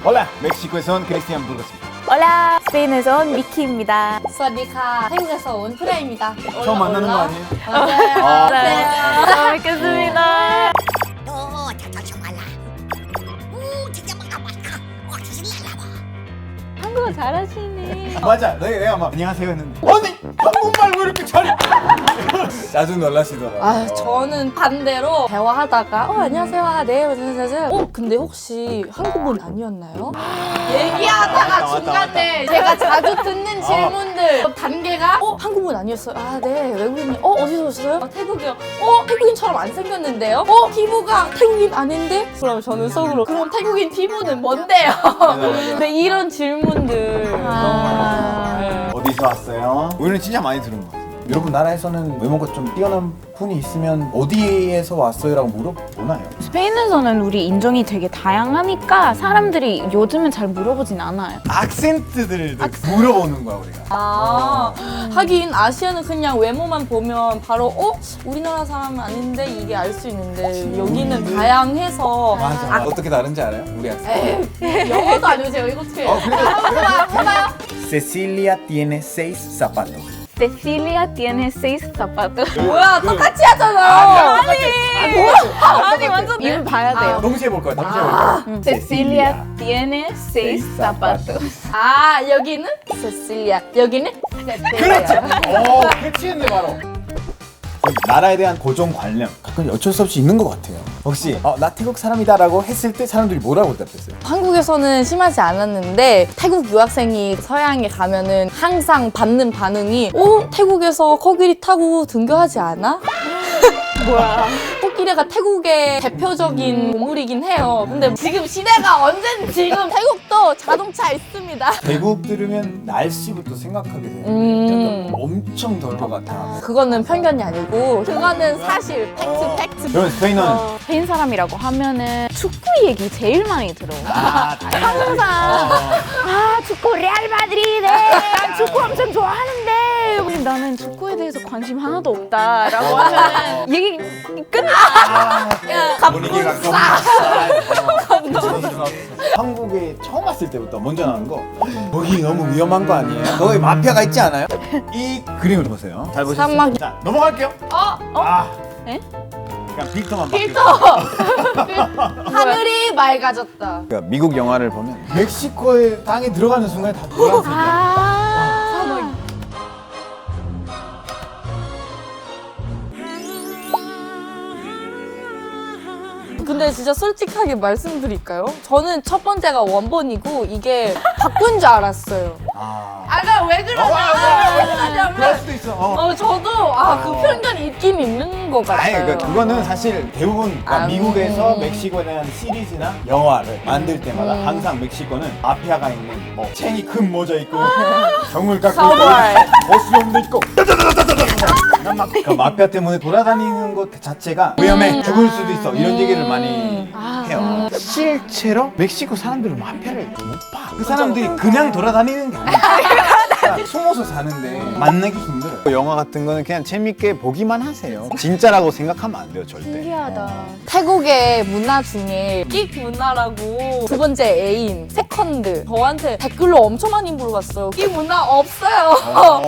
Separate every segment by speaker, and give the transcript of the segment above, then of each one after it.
Speaker 1: Hola, 멕시코에서 온 크리스티안 부르겠습니다.
Speaker 2: 올라, 스페인에서 온 미키입니다.
Speaker 3: สวัสดีค่ะ 태국에서 온 프레입니다.
Speaker 1: 처음 만나는 거 아니에요?
Speaker 3: 맞아요.
Speaker 2: 네, 잘 뵙겠습니다.
Speaker 4: 오, 저저저말라. 오, 진짜 뭔가 많다. 신기하다.
Speaker 2: 한국어 잘하시네.
Speaker 1: 맞아, 내가 막 안녕하세요 했는데 아니 한국말 왜 이렇게 잘해? 자주 놀라시더라고요.
Speaker 3: 아, 저는 반대로 대화하다가 안녕하세요. 네, 안녕하세요. 근데 혹시 한국분 아니었나요? 얘기하다가
Speaker 1: 맞다,
Speaker 3: 중간에 제가 자주 듣는 질문들 단계가 한국분 아니었어요. 아, 네, 외국인이 어디서 오셨어요? 태국이요. 태국인처럼 안 생겼는데요? 피부가 태국인 아닌데? 그럼 저는 속으로 그럼 태국인 피부는 뭔데요? 근데 이런 질문들
Speaker 1: 어디서 왔어요? 우리는 진짜 많이 들은 것 같아요. 여러분 나라에서는 외모가 좀 뛰어난 분이 있으면 어디에서 왔어요라고 물어보나요?
Speaker 2: 스페인에서는 우리 인종이 되게 다양하니까 사람들이 요즘은 잘 물어보진 않아요.
Speaker 1: 악센트들을 물어보는 거야 우리가.
Speaker 3: 하긴 아시아는 그냥 외모만 보면 바로 우리나라 사람은 아닌데 이게 알 수 있는데 여기는 다양해서
Speaker 1: 맞아. 어떻게 다른지 알아요? 우리 학생.
Speaker 3: 영어도 아니고 제가 이거 어떻게 해요? 해봐요.
Speaker 1: Cecilia tiene 6 zapatos.
Speaker 2: Cecilia tiene 6 zapatos.
Speaker 3: 뭐야 똑같이 하잖아.
Speaker 2: 아니 완전 이름 봐야 돼요.
Speaker 1: 동시에 볼 거야. 동시에 볼 거야.
Speaker 2: Cecilia tiene 6 zapatos.
Speaker 3: 여기는 세실리아 여기는
Speaker 1: 그렇지. 캐치했네 바로. 나라에 대한 고정관념 가끔 어쩔 수 없이 있는 것 같아요. 혹시 나 태국 사람이다라고 했을 때 사람들이 뭐라고 대답했어요?
Speaker 3: 한국에서는 심하지 않았는데 태국 유학생이 서양에 가면은 항상 받는 반응이 태국에서 코끼리 타고 등교하지 않아?
Speaker 2: 뭐야?
Speaker 3: 코끼리가 태국의 대표적인 동물이긴 해요. 근데 지금 시대가 언제는 지금 태국도 자동차 있습니다.
Speaker 1: 태국 들으면 날씨부터 생각하게 돼요. 약간 엄청 더울 것 같아.
Speaker 3: 그거는 편견이 아니고 그거는 사실 팩트.
Speaker 1: 그럼 스페인어는
Speaker 2: 스페인 사람이라고 하면은 축구 얘기 제일 많이 들어. 항상 축구 레알 마드리드. 난 축구 엄청 좋아하는데 근데 나는 축구에 대해서 관심 하나도 없다라고 하면 얘기 끝나.
Speaker 1: 분위기가 한국에 처음 왔을 때부터 먼저 나온 거 거기 너무 위험한 거 아니에요? 거기 마피아가 있지 않아요? 이 그림을 보세요. 잘 보셨어요?
Speaker 3: 사막.
Speaker 1: 자 넘어갈게요.
Speaker 2: 에?
Speaker 1: 그냥 필터만
Speaker 3: 필터. 하늘이 맑아졌다.
Speaker 1: 그러니까 미국 영화를 보면 멕시코의 땅에 들어가는 순간 다 노란색이야.
Speaker 3: 근데 진짜 솔직하게 말씀드릴까요? 저는 첫 번째가 원본이고 이게 바꾼 줄 알았어요. 나 왜 그러냐면
Speaker 1: 그럴 수도 있어.
Speaker 3: 저도 그 편견이 있긴 있는 것
Speaker 1: 아니
Speaker 3: 같아요.
Speaker 1: 그거는 사실 대부분 그러니까 미국에서 멕시코에 대한 시리즈나 영화를 만들 때마다 항상 멕시코는 마피아가 있는 뭐 챙이 큰 모자 있고 정을 갖고 있고 보스용도 있고 그 마피아 때문에 돌아다니는 것 자체가 위험해 죽을 수도 있어 이런 얘기를 많이 해요. 실제로 멕시코 사람들은 마피아를 못 봐. 그 사람들이 그냥 돌아다니는 게 아니야. 숨어서 사는데 만나기 힘들어요. 영화 같은 거는 그냥 재밌게 보기만 하세요. 진짜라고 생각하면 안 돼요, 절대.
Speaker 2: 신기하다.
Speaker 3: 태국의 문화 중에 끽 문화라고 두 번째 애인, 세컨드 저한테 댓글로 엄청 많이 물어봤어요. 끽 문화 없어요.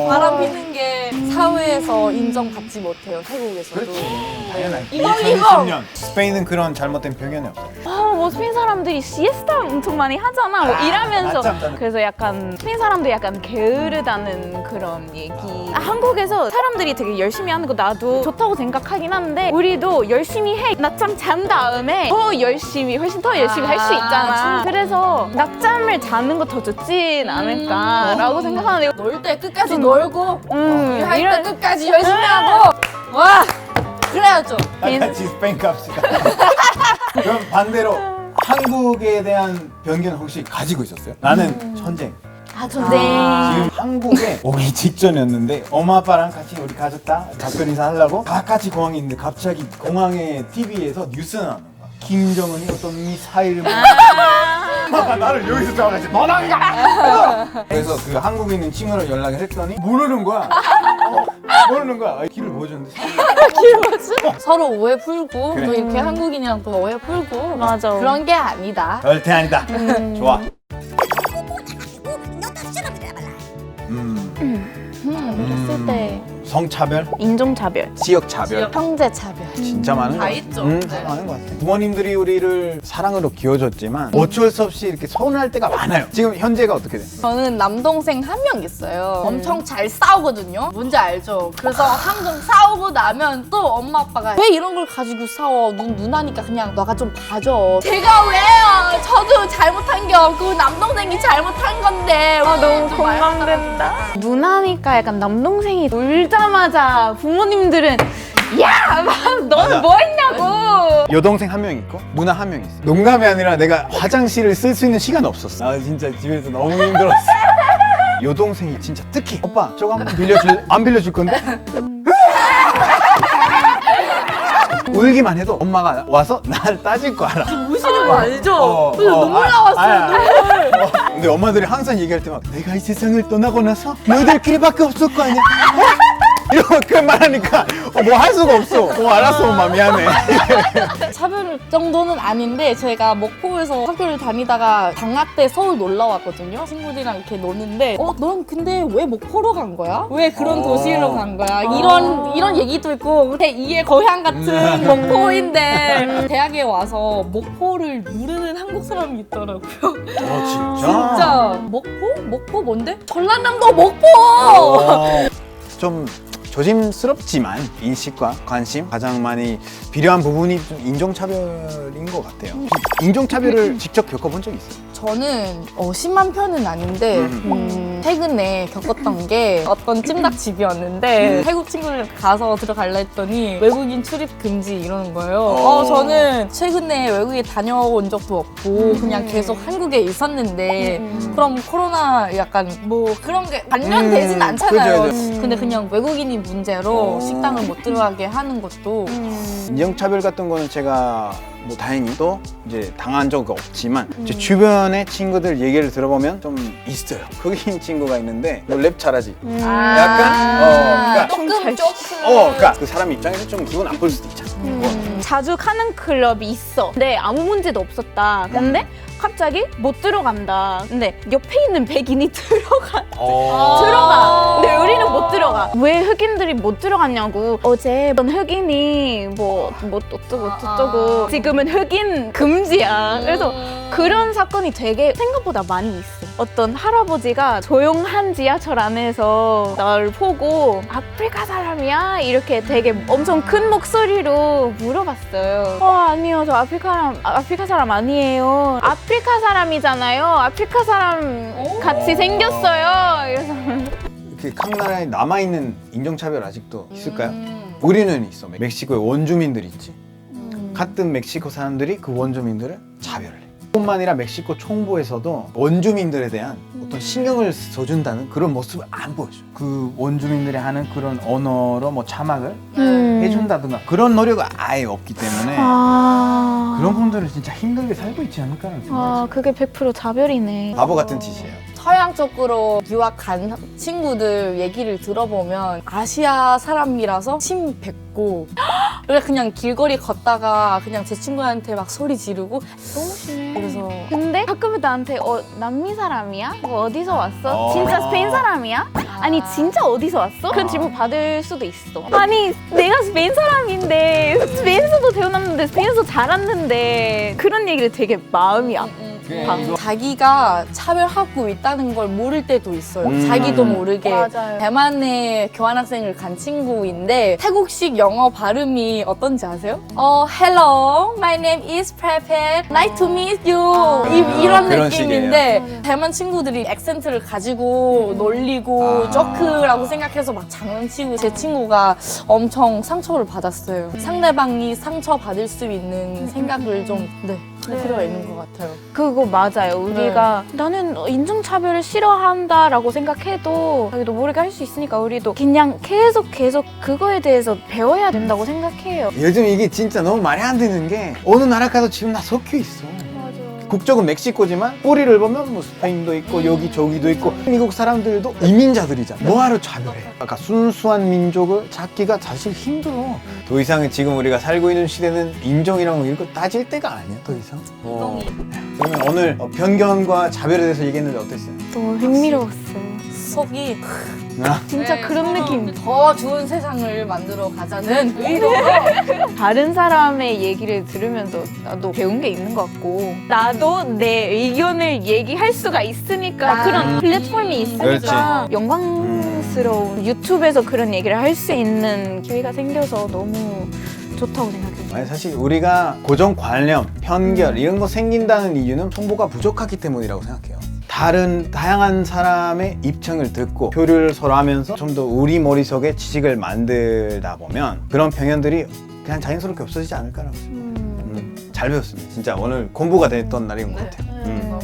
Speaker 3: 바람 피는 게 사회에서 인정받지 못해요, 태국에서도.
Speaker 1: 그렇지. 당연하지.
Speaker 3: 이거.
Speaker 1: 2020년 스페인은 그런 잘못된 편견이 없어요.
Speaker 2: 뭐 스페인 사람들이 시에스타 엄청 많이 하잖아. 뭐 일하면서.
Speaker 1: 맞죠.
Speaker 2: 그래서 약간 스페인 사람도 약간 게으르다는 그런 얘기. 한국에서 사람들이 되게 열심히 하는 거 나도 좋다고 생각하긴 하는데 우리도 열심히 해. 낮잠 잔 다음에 더 열심히 훨씬 더 열심히 할 수 있잖아. 그래서 낮잠을 자는 거 더 좋진 않을까라고 생각하는데
Speaker 3: 놀 때 끝까지 놀고 일할 때
Speaker 2: 이런
Speaker 3: 끝까지 열심히 하고 와 그래야죠.
Speaker 1: 다 같이 스페인 갑시다. 그럼 반대로 한국에 대한 편견 혹시 가지고 있었어요? 나는 전쟁.
Speaker 2: 전쟁.
Speaker 1: 지금 한국에 오기 직전이었는데 엄마 아빠랑 같이 우리 가족 다 작별 인사하려고 다 같이 공항에 있는데 갑자기 공항에 TV에서 뉴스가 나오는 거야. 김정은이 어떤 미사일을 나를 여기서 잡아가지고 넌 안 가! 그래서 그 한국에 있는 친구랑 연락을 했더니 모르는 거야. 모르는 거야. 길을 보여줬는데
Speaker 3: 서로 오해 풀고
Speaker 1: 그래.
Speaker 3: 또 이렇게 한국인이랑 또 오해 풀고
Speaker 2: 맞아.
Speaker 3: 그런 게 아니다.
Speaker 1: 절대 아니다. 좋아.
Speaker 4: 너도 쓸어버려 봐라.
Speaker 2: 했을 때
Speaker 1: 성차별,
Speaker 2: 인종차별,
Speaker 1: 지역차별
Speaker 3: 형제차별.
Speaker 1: 진짜 많은 것
Speaker 3: 다
Speaker 1: 같아.
Speaker 3: 있죠.
Speaker 1: 다 많은 것 같아. 부모님들이 우리를 사랑으로 키워줬지만 어쩔 수 없이 이렇게 서운할 때가 많아요. 지금 현재가 어떻게 돼?
Speaker 3: 저는 남동생 한 명 있어요. 엄청 잘 싸우거든요. 뭔지 알죠? 그래서 항상 싸우고 나면 또 엄마 아빠가 왜 이런 걸 가지고 싸워? 누나니까 그냥 너가 좀 봐줘. 제가 왜요? 저도 잘못한 게 없고 남동생이 잘못한 건데.
Speaker 2: 아 너무
Speaker 3: 좀 말-
Speaker 2: 공감된다. 누나니까 약간 남동생이 놀자마자 부모님들은 야, 너는
Speaker 1: 맞아.
Speaker 2: 뭐 했냐고.
Speaker 1: 여동생 한 명 있고 누나 한 명 있어. 농담이 아니라 내가 화장실을 쓸 수 있는 시간 없었어. 나 진짜 집에서 너무 힘들었어. 여동생이 진짜 특히 오빠 저거 한번 안 빌려줄 건데? 울기만 해도 엄마가 와서 날 따질 거 알아.
Speaker 3: 우시는 거 알죠? 눈물
Speaker 1: 아,
Speaker 3: 나왔어요. 눈물.
Speaker 1: 근데 엄마들이 항상 얘기할 때막 내가 이 세상을 떠나고 나서 너희들끼리밖에 없을 거 아니야. 이러면 그 말하니까 뭐 할 수가 없어. 알았어 엄마 미안해.
Speaker 3: 차별 정도는 아닌데 제가 목포에서 학교를 다니다가 방학 때 서울 놀러 왔거든요. 친구들이랑 이렇게 노는데 넌 근데 왜 목포로 간 거야? 왜 그런 도시로 간 거야? 이런 얘기도 있고 제2의 고향 같은 목포인데 대학에 와서 목포를 모르는 한국 사람이 있더라고요.
Speaker 1: 진짜?
Speaker 3: 진짜 목포 뭔데? 전라남도 목포!
Speaker 1: 좀 조심스럽지만 인식과 관심 가장 많이 필요한 부분이 좀 인종차별인 것 같아요. 인종차별을 직접 겪어본 적 있어요?
Speaker 3: 저는 심한 편은 아닌데 최근에 겪었던 게 어떤 찜닭집이었는데 태국 친구들 가서 들어갈라 했더니 외국인 출입 금지 이러는 거예요. 저는 최근에 외국에 다녀온 적도 없고 그냥 계속 한국에 있었는데 그럼 코로나 약간 뭐 그런 게 관련되진 않잖아요.
Speaker 1: 그죠, 그죠.
Speaker 3: 근데 그냥 외국인이 문제로 식당을 못 들어가게 하는 것도
Speaker 1: 인종차별 같은 거는 제가 뭐 다행히 또 이제 당한 적 없지만 제 주변의 친구들 얘기를 들어보면 좀 있어요. 흑인 친구가 있는데 너 랩 잘하지? 약간
Speaker 3: 조금
Speaker 1: 그러니까 그 사람 입장에서 좀 기분 나쁠 수도 있잖아.
Speaker 2: 자주 가는 클럽이 있어. 근데 아무 문제도 없었다. 근데 갑자기 못 들어간다. 근데 옆에 있는 백인이 들어가. 근데 우리는 못 들어가. 왜 흑인들이 못 들어갔냐고. 어제 어떤 흑인이 뭐 어쩌고 지금은 흑인 금지야. 그래서 그런 사건이 되게 생각보다 많이 있어. 어떤 할아버지가 조용한 지하철 안에서 날 보고 아프리카 사람이야? 이렇게 되게 엄청 큰 목소리로 물어봤어요. 아니요, 저 아프리카 사람 아니에요. 아프리카 사람이잖아요. 아프리카 사람 같이 생겼어요. 이래서
Speaker 1: 이렇게 각 나라에 남아있는 인종차별 아직도 있을까요? 우리는 있어. 멕시코에 원주민들 있지. 같은 멕시코 사람들이 그 원주민들을 차별을 해. 뿐만 아니라 멕시코 총부에서도 원주민들에 대한 어떤 신경을 써준다는 그런 모습을 안 보여줘. 그 원주민들이 하는 그런 언어로 뭐 자막을 해준다든가 그런 노력이 아예 없기 때문에 그런 분들은 진짜 힘들게 살고 있지 않을까라는 생각이
Speaker 2: 그게 100% 자별이네.
Speaker 1: 바보 같은 짓이에요.
Speaker 3: 서양 쪽으로 유학 간 친구들 얘기를 들어보면 아시아 사람이라서 침 뱉고 그냥 길거리 걷다가 그냥 제 친구한테 막 소리 지르고
Speaker 2: 너무 심해.
Speaker 3: 그래서
Speaker 2: 근데 가끔 나한테 남미 사람이야? 어디서 왔어?
Speaker 1: 어.
Speaker 2: 진짜 스페인 사람이야? 아니 진짜 어디서 왔어? 그런 질문 받을 수도 있어. 아니 내가 스페인 사람인데 스페인에서도 태어났는데 스페인에서 자랐는데 그런 얘기를 되게 마음이 아파.
Speaker 3: 자기가 차별하고 있다는 걸 모를 때도 있어요.
Speaker 1: 음.
Speaker 3: 자기도 모르게.
Speaker 2: 맞아요.
Speaker 3: 대만에 교환학생을 간 친구인데 태국식 영어 발음이 어떤지 아세요? Hello, my name is Prepet. Nice to meet you. 이런
Speaker 1: 그런
Speaker 3: 느낌인데 대만 친구들이 액센트를 가지고 놀리고 조크라고 생각해서 막 장난치고 제 친구가 엄청 상처를 받았어요. 상대방이 상처받을 수 있는 생각을 좀 들어 있는 것 같아요.
Speaker 2: 그거 맞아요. 우리가 나는 인종차별을 싫어한다라고 생각해도 자기도 모르게 할 수 있으니까 우리도 그냥 계속 그거에 대해서 배워야 된다고 생각해요.
Speaker 1: 요즘 이게 진짜 너무 말이 안 되는 게 어느 나라 가도 지금 다 섞여 있어. 국적은 멕시코지만 뿌리를 보면 뭐 스페인도 있고 여기 저기도 있고 미국 사람들도 이민자들이잖아. 뭐하러 차별해? 아까 순수한 민족을 찾기가 사실 힘들어. 더 이상 지금 우리가 살고 있는 시대는 인종이랑 이런 거 따질 때가 아니야. 더 이상. 그러면 오늘 편견과 차별에 대해서 얘기했는데 어땠어요?
Speaker 2: 너무 흥미로웠어요.
Speaker 3: 속이
Speaker 2: 진짜 그런 느낌.
Speaker 3: 더 좋은 세상을 만들어 가자는 의도로
Speaker 2: 다른 사람의 얘기를 들으면서 나도 배운 게 있는 것 같고 나도 내 의견을 얘기할 수가 있으니까 그런 플랫폼이 있으니까 영광스러운 유튜브에서 그런 얘기를 할 수 있는 기회가 생겨서 너무 좋다고 생각해요.
Speaker 1: 아니, 사실 우리가 고정관념, 편견 이런 거 생긴다는 이유는 정보가 부족하기 때문이라고 생각해요. 다양한 사람의 입장을 듣고 교류를 서로 하면서 좀 더 우리 머릿속에 지식을 만들다 보면 그런 편견들이 그냥 자연스럽게 없어지지 않을까라고 잘 배웠습니다. 진짜 오늘 공부가 됐던 날인 것 같아요.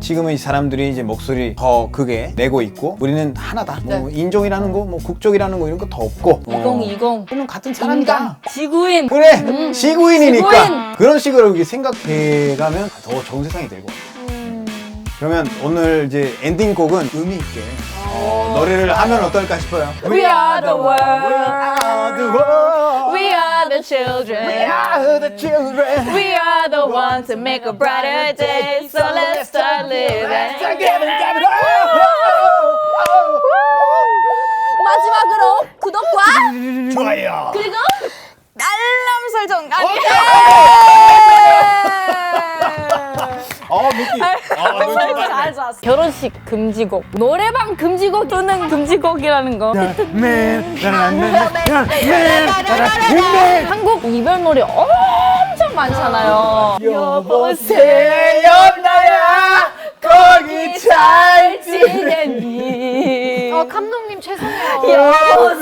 Speaker 1: 지금은 이 사람들이 이제 목소리 더 크게 내고 있고 우리는 하나다. 뭐 인종이라는 거, 뭐 국적이라는 거 이런 거 더 없고
Speaker 3: 2020
Speaker 1: 우리는 같은 사람이다.
Speaker 3: 인간 지구인
Speaker 1: 그래 지구인이니까
Speaker 3: 지구인!
Speaker 1: 그런 식으로 이렇게 생각해가면 더 좋은 세상이 되고. 그러면 오늘 이제 엔딩곡은 의미 있게 노래를 하면 어떨까 싶어요.
Speaker 2: We are the world.
Speaker 1: the world.
Speaker 2: We are the children.
Speaker 1: We are the children.
Speaker 2: We are the ones to make a brighter day. So let's start living.
Speaker 3: 마지막으로 구독과
Speaker 1: 좋아요.
Speaker 3: 그리고
Speaker 2: 알람 설정.
Speaker 1: 미키.
Speaker 3: 잘 좋았어. 결혼식 금지곡, 노래방 금지곡 또는 금지곡이라는 거. 한국 이별 노래 엄청 많잖아요.
Speaker 1: 여보세요 나야 거기 잘 지내니.
Speaker 2: 감독님 죄송해요.
Speaker 3: 여보세요